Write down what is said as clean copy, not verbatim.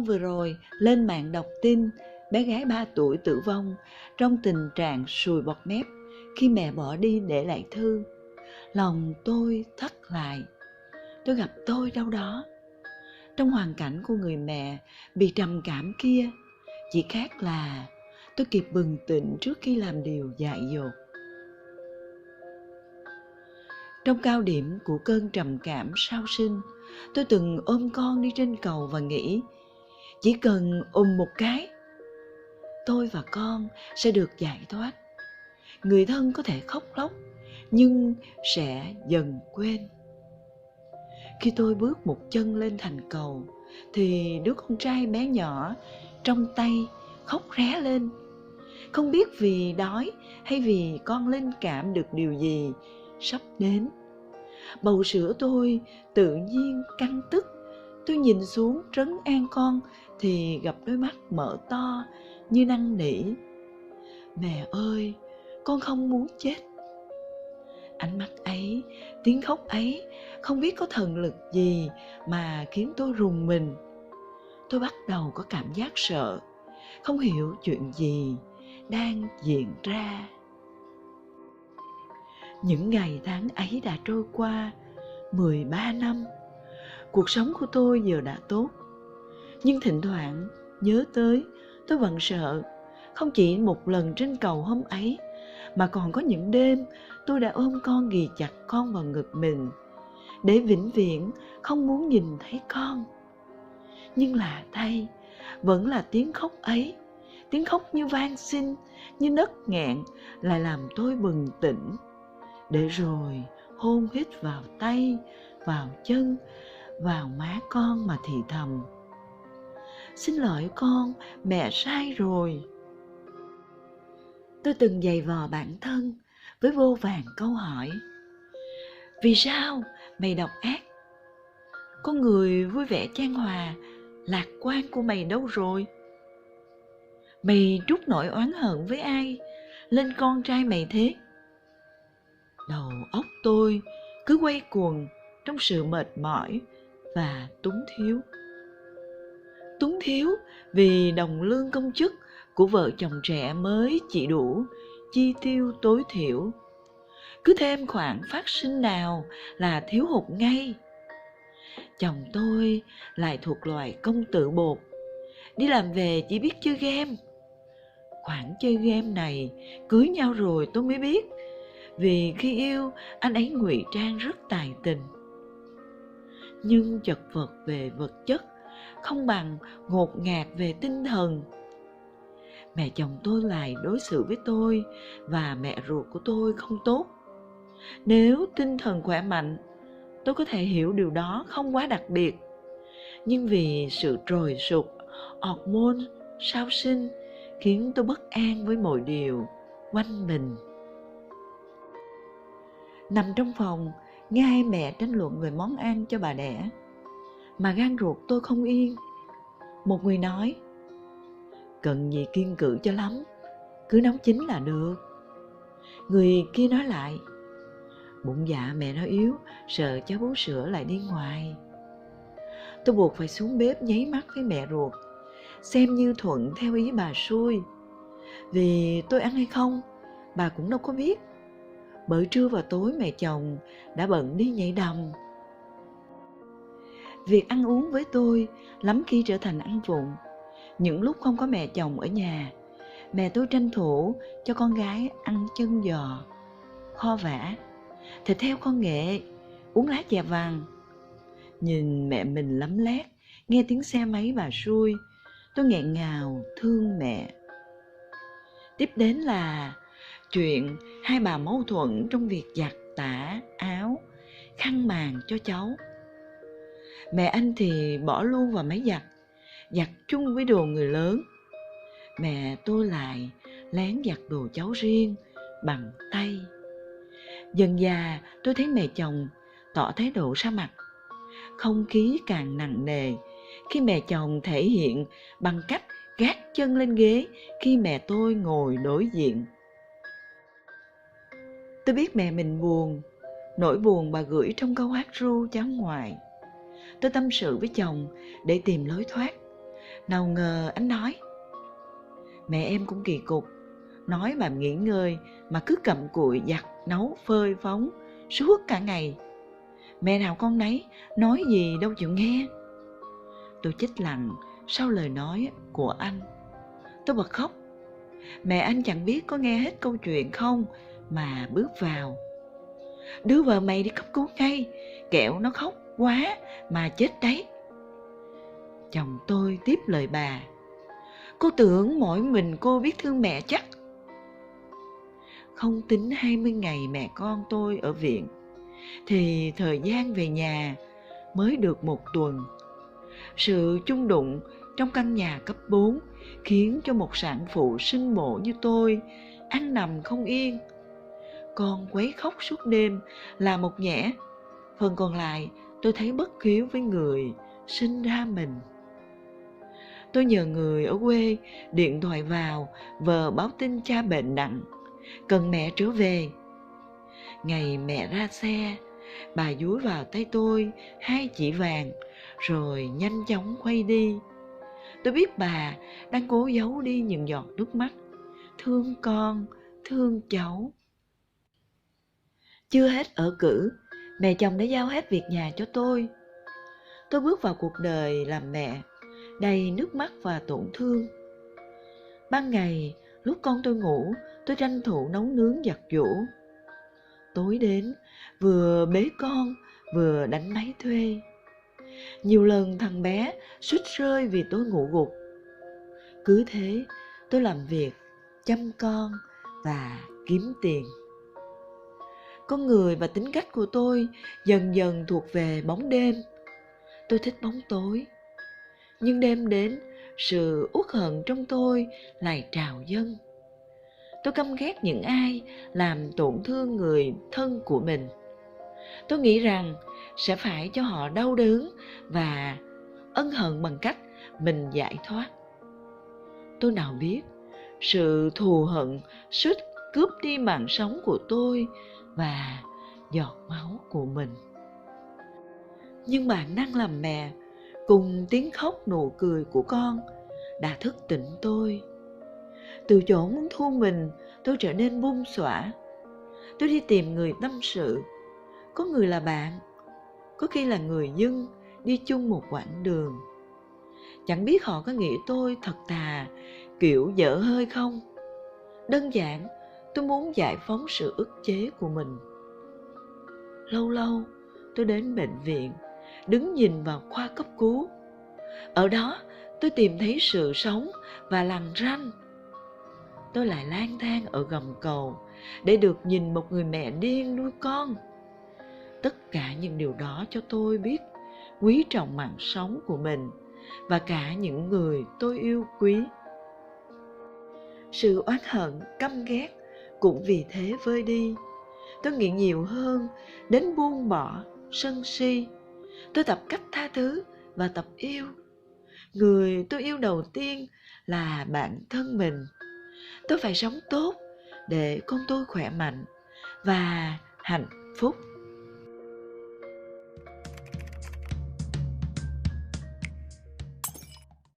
vừa rồi lên mạng đọc tin bé gái 3 tuổi tử vong trong tình trạng sùi bọt mép khi mẹ bỏ đi để lại thư. Lòng tôi thắt lại. Tôi gặp tôi đâu đó. Trong hoàn cảnh của người mẹ bị trầm cảm kia, chỉ khác là tôi kịp bừng tỉnh trước khi làm điều dại dột. Trong cao điểm của cơn trầm cảm sau sinh, tôi từng ôm con đi trên cầu và nghĩ chỉ cần ôm một cái, tôi và con sẽ được giải thoát. Người thân có thể khóc lóc, nhưng sẽ dần quên. Khi tôi bước một chân lên thành cầu, thì đứa con trai bé nhỏ trong tay khóc ré lên. Không biết vì đói hay vì con linh cảm được điều gì sắp đến. Bầu sữa tôi tự nhiên căng tức. Tôi nhìn xuống trấn an con thì gặp đôi mắt mở to như năn nỉ. Mẹ ơi, con không muốn chết. Ánh mắt ấy, tiếng khóc ấy không biết có thần lực gì mà khiến tôi rùng mình. Tôi bắt đầu có cảm giác sợ, không hiểu chuyện gì đang diễn ra. Những ngày tháng ấy đã trôi qua 13 năm. Cuộc sống của tôi giờ đã tốt. Nhưng thỉnh thoảng nhớ tới, tôi vẫn sợ. Không chỉ một lần trên cầu hôm ấy, mà còn có những đêm tôi đã ôm con ghì chặt con vào ngực mình, để vĩnh viễn không muốn nhìn thấy con. Nhưng lạ thay, vẫn là tiếng khóc ấy, tiếng khóc như van xin, như nấc nghẹn, lại làm tôi bừng tỉnh. Để rồi hôn hít vào tay, vào chân, vào má con mà thì thầm: xin lỗi con, mẹ sai rồi. Tôi từng giày vò bản thân với vô vàn câu hỏi. Vì sao mày độc ác? Con người vui vẻ chan hòa, lạc quan của mày đâu rồi? Mày trút nỗi oán hận với ai lên con trai mày thế? Đầu óc tôi cứ quay cuồng trong sự mệt mỏi và túng thiếu. Túng thiếu vì đồng lương công chức của vợ chồng trẻ mới chỉ đủ chi tiêu tối thiểu. Cứ thêm khoản phát sinh nào là thiếu hụt ngay. Chồng tôi lại thuộc loại công tử bột, đi làm về chỉ biết chơi game. Khoản chơi game này cưới nhau rồi tôi mới biết, vì khi yêu anh ấy ngụy trang rất tài tình. Nhưng chật vật về vật chất không bằng ngột ngạt về tinh thần. Mẹ chồng tôi lại đối xử với tôi và mẹ ruột của tôi không tốt. Nếu tinh thần khỏe mạnh, tôi có thể hiểu điều đó không quá đặc biệt. Nhưng vì sự trồi sụp hormone sau sinh khiến tôi bất an với mọi điều quanh mình. Nằm trong phòng, nghe hai mẹ tranh luận về món ăn cho bà đẻ, mà gan ruột tôi không yên. Một người nói: cần gì kiêng cữ cho lắm, cứ nấu chín là được. Người kia nói lại: bụng dạ mẹ nó yếu, sợ cháu bú sữa lại đi ngoài. Tôi buộc phải xuống bếp nháy mắt với mẹ ruột, xem như thuận theo ý bà xui. Vì tôi ăn hay không, bà cũng đâu có biết. Bởi trưa và tối mẹ chồng đã bận đi nhảy đầm. Việc ăn uống với tôi lắm khi trở thành ăn vụng. Những lúc không có mẹ chồng ở nhà, mẹ tôi tranh thủ cho con gái ăn chân giò, kho vả, thịt heo kho nghệ, uống lá chè vàng. Nhìn mẹ mình lấm lét, nghe tiếng xe máy bà xui, tôi nghẹn ngào thương mẹ. Tiếp đến là chuyện hai bà mâu thuẫn trong việc giặt tã áo, khăn màn cho cháu. Mẹ anh thì bỏ luôn vào máy giặt chung với đồ người lớn. Mẹ tôi lại lén giặt đồ cháu riêng bằng tay. Dần dà tôi thấy mẹ chồng tỏ thái độ ra mặt. Không khí càng nặng nề khi mẹ chồng thể hiện bằng cách gác chân lên ghế khi mẹ tôi ngồi đối diện. Tôi biết mẹ mình buồn, nỗi buồn bà gửi trong câu hát ru cháu ngoại. Tôi tâm sự với chồng để tìm lối thoát. Nào ngờ anh nói: "Mẹ em cũng kỳ cục, nói mà nghỉ ngơi mà cứ cặm cụi giặt nấu phơi phóng suốt cả ngày. Mẹ nào con nấy, nói gì đâu chịu nghe." Tôi chết lặng sau lời nói của anh. Tôi bật khóc. Mẹ anh chẳng biết có nghe hết câu chuyện không mà bước vào: "Đưa vợ mày đi cấp cứu ngay, kẻo nó khóc quá mà chết đấy." Chồng tôi tiếp lời bà: "Cô tưởng mỗi mình cô biết thương mẹ chắc." Không tính 20 ngày mẹ con tôi ở viện, thì thời gian về nhà mới được 1 tuần. Sự chung đụng trong căn nhà cấp 4 khiến cho một sản phụ sinh mổ như tôi ăn nằm không yên. Con quấy khóc suốt đêm là một nhẽ, phần còn lại tôi thấy bất hiếu với người sinh ra mình. Tôi nhờ người ở quê điện thoại vào vờ báo tin cha bệnh nặng, cần mẹ trở về. Ngày mẹ ra xe, bà dúi vào tay tôi 2 chỉ vàng rồi nhanh chóng quay đi. Tôi biết bà đang cố giấu đi những giọt nước mắt, thương con, thương cháu. Chưa hết ở cữ, mẹ chồng đã giao hết việc nhà cho tôi. Tôi bước vào cuộc đời làm mẹ, đầy nước mắt và tổn thương. Ban ngày, lúc con tôi ngủ, tôi tranh thủ nấu nướng giặt giũ. Tối đến, vừa bế con, vừa đánh máy thuê. Nhiều lần thằng bé suýt rơi vì tôi ngủ gục. Cứ thế, tôi làm việc, chăm con và kiếm tiền. Con người và tính cách của tôi dần dần thuộc về bóng đêm. Tôi thích bóng tối. Nhưng đêm đến, sự uất hận trong tôi lại trào dâng. Tôi căm ghét những ai làm tổn thương người thân của mình. Tôi nghĩ rằng sẽ phải cho họ đau đớn và ân hận bằng cách mình giải thoát. Tôi nào biết sự thù hận suýt cướp đi mạng sống của tôi và giọt máu của mình. Nhưng bản năng làm mẹ cùng tiếng khóc nụ cười của con đã thức tỉnh tôi. Từ chỗ muốn thu mình, tôi trở nên buông xõa. Tôi đi tìm người tâm sự. Có người là bạn, có khi là người dân đi chung một quãng đường. Chẳng biết họ có nghĩ tôi thật thà, kiểu dở hơi không. Đơn giản, tôi muốn giải phóng sự ức chế của mình. Lâu lâu, tôi đến bệnh viện, đứng nhìn vào khoa cấp cứu. Ở đó, tôi tìm thấy sự sống và lằn ranh. Tôi lại lang thang ở gầm cầu để được nhìn một người mẹ điên nuôi con. Tất cả những điều đó cho tôi biết quý trọng mạng sống của mình và cả những người tôi yêu quý. Sự oán hận, căm ghét cũng vì thế vơi đi. Tôi nghĩ nhiều hơn đến buông bỏ, sân si. Tôi tập cách tha thứ và tập yêu. Người tôi yêu đầu tiên là bản thân mình. Tôi phải sống tốt để con tôi khỏe mạnh và hạnh phúc.